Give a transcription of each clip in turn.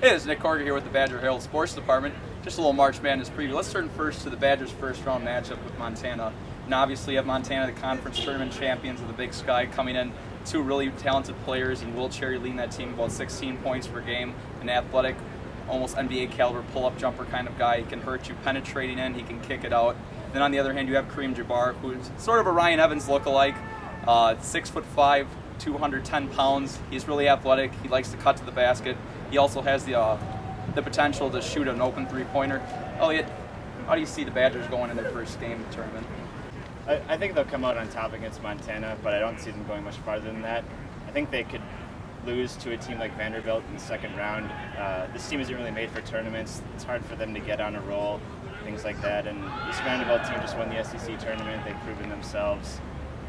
Hey, this is Nick Corger here with the Badger Herald Sports Department. Just a little March Madness preview. Let's turn first to the Badgers' first round matchup with Montana. And obviously you have Montana, the conference tournament champions of the Big Sky, coming in. Two really talented players, and Will Cherry leading that team about 16 points per game. An athletic, almost NBA caliber pull-up jumper kind of guy. He can hurt you penetrating in, he can kick it out. Then on the other hand, you have Kareem Jabbar, who's sort of a Ryan Evans look-alike. 6'5", 210 pounds. He's really athletic. He likes to cut to the basket. He also has the potential to shoot an open three-pointer. Elliot, how do you see the Badgers going in their first game of the tournament? I think they'll come out on top against Montana, but I don't see them going much farther than that. I think they could lose to a team like Vanderbilt in the second round. This team isn't really made for tournaments. It's hard for them to get on a roll, things like that. And this Vanderbilt team just won the SEC tournament. They've proven themselves.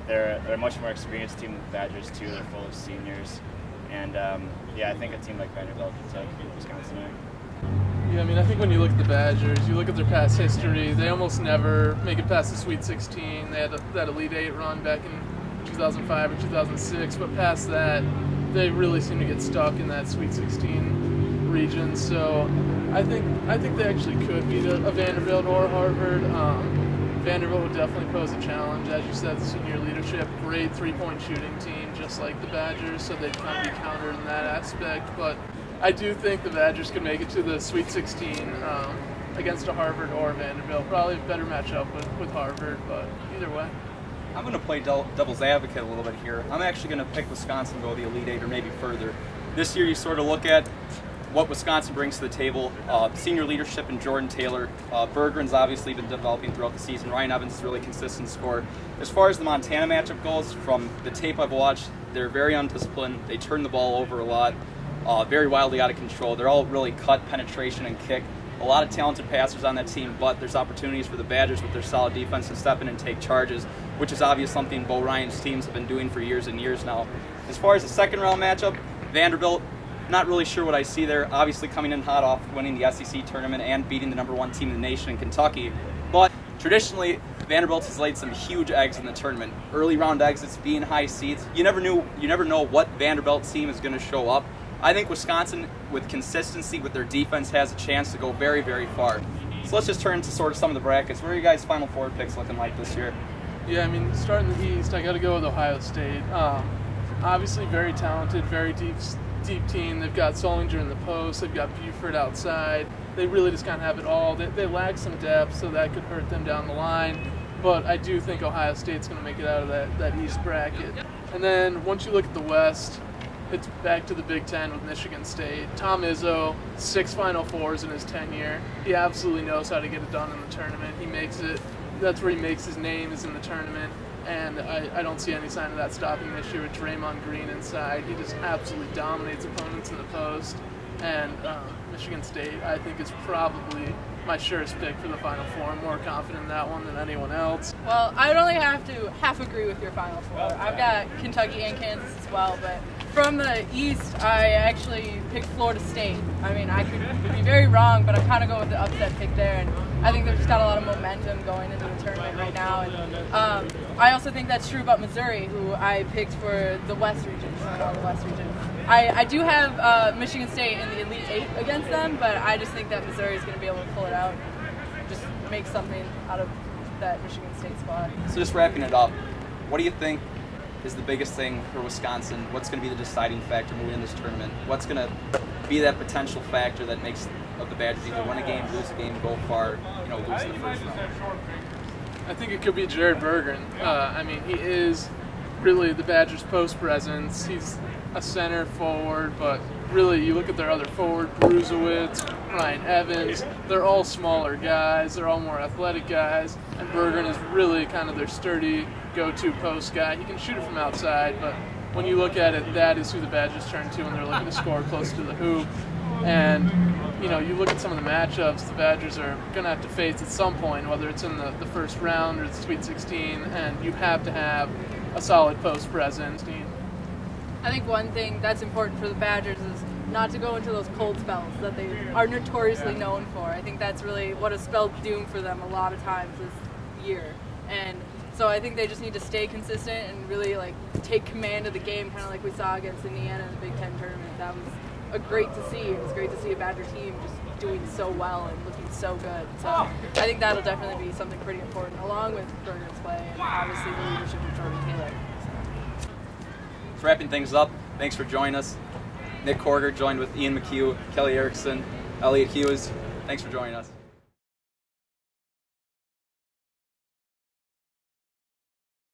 They're a much more experienced team than the Badgers, too. They're full of seniors. And yeah, I think a team like Vanderbilt could beat Wisconsin. Yeah, I mean, I think when you look at the Badgers, you look at their past history, they almost never make it past the Sweet 16. They had that Elite 8 run back in 2005 or 2006, but past that, they really seem to get stuck in that Sweet 16 region. So I think they actually could beat a Vanderbilt or Harvard. Vanderbilt would definitely pose a challenge. As you said, the senior leadership, great three-point shooting team, just like the Badgers, so they'd kind of be countered in that aspect. But I do think the Badgers could make it to the Sweet 16 against a Harvard or Vanderbilt. Probably a better matchup with Harvard, but either way. I'm going to play devil's advocate a little bit here. I'm actually going to pick Wisconsin to go the Elite 8 or maybe further. This year you sort of look at what Wisconsin brings to the table. Senior leadership in Jordan Taylor. Bergeron's obviously been developing throughout the season. Ryan Evans is a really consistent scorer. As far as the Montana matchup goes, from the tape I've watched, they're very undisciplined. They turn the ball over a lot. Very wildly out of control. They're all really cut, penetration, and kick. A lot of talented passers on that team, but there's opportunities for the Badgers with their solid defense to step in and take charges, which is obviously something Bo Ryan's teams have been doing for years and years now. As far as the second round matchup, Vanderbilt, not really sure what I see there. Obviously coming in hot off winning the SEC tournament and beating the #1 team in the nation in Kentucky. But traditionally, Vanderbilt has laid some huge eggs in the tournament. Early round exits, being high seeds. You never know what Vanderbilt team is going to show up. I think Wisconsin, with consistency with their defense, has a chance to go very, very far. So let's just turn to sort of some of the brackets. Where are you guys' Final Four picks looking like this year? Yeah, I mean, starting the East, I got to go with Ohio State. Obviously very talented, very deep team. They've got Solinger in the post. They've got Buford outside. They really just kind of have it all. They lack some depth, so that could hurt them down the line. But I do think Ohio State's going to make it out of that East bracket. And then once you look at the West, it's back to the Big Ten with Michigan State. Tom Izzo, 6 Final Fours in his tenure. He absolutely knows how to get it done in the tournament. He makes it. That's where he makes his name, is in the tournament. And I don't see any sign of that stopping this year with Draymond Green inside. He just absolutely dominates opponents in the post. And Michigan State, I think, is probably my surest pick for the Final Four. I'm more confident in that one than anyone else. Well, I would only have to half agree with your Final Four. I've got Kentucky and Kansas as well, but from the East, I actually picked Florida State. I mean, I could be very wrong, but I'm kind of going with the upset pick there, and I think they've just got a lot of momentum going into the tournament right now. And I also think that's true about Missouri, who I picked for the West region. I do have Michigan State in the Elite 8 against them, but I just think that Missouri is going to be able to pull it out, just make something out of that Michigan State spot. So just wrapping it up, what do you think is the biggest thing for Wisconsin? What's going to be the deciding factor moving in this tournament? What's going to be that potential factor that makes of the Badgers either win a game, lose a game, go far, lose in the first round? I think it could be Jared Bergeron. I mean, he is really the Badgers' post presence. He's a center forward, but really you look at their other forward, Bruzewicz, Ryan Evans, they're all smaller guys, they're all more athletic guys, and Bergeron is really kind of their sturdy go-to post guy. He can shoot it from outside, but when you look at it, that is who the Badgers turn to when they're looking to score close to the hoop. And you look at some of the matchups the Badgers are going to have to face at some point, whether it's in the first round or the Sweet 16, and you have to have a solid post presence. I think one thing that's important for the Badgers is not to go into those cold spells that they are notoriously known for. I think that's really what has spelled doom for them a lot of times this year. And so I think they just need to stay consistent and really take command of the game, kind of like we saw against Indiana in the Big Ten tournament. That was great to see. It was great to see a Badger team just doing so well and looking so good. So I think that'll definitely be something pretty important, along with Berger's play and obviously the leadership of Jordan Taylor. So wrapping things up, thanks for joining us. Nick Korger joined with Ian McCue, Kelly Erickson, Elliot Hughes. Thanks for joining us.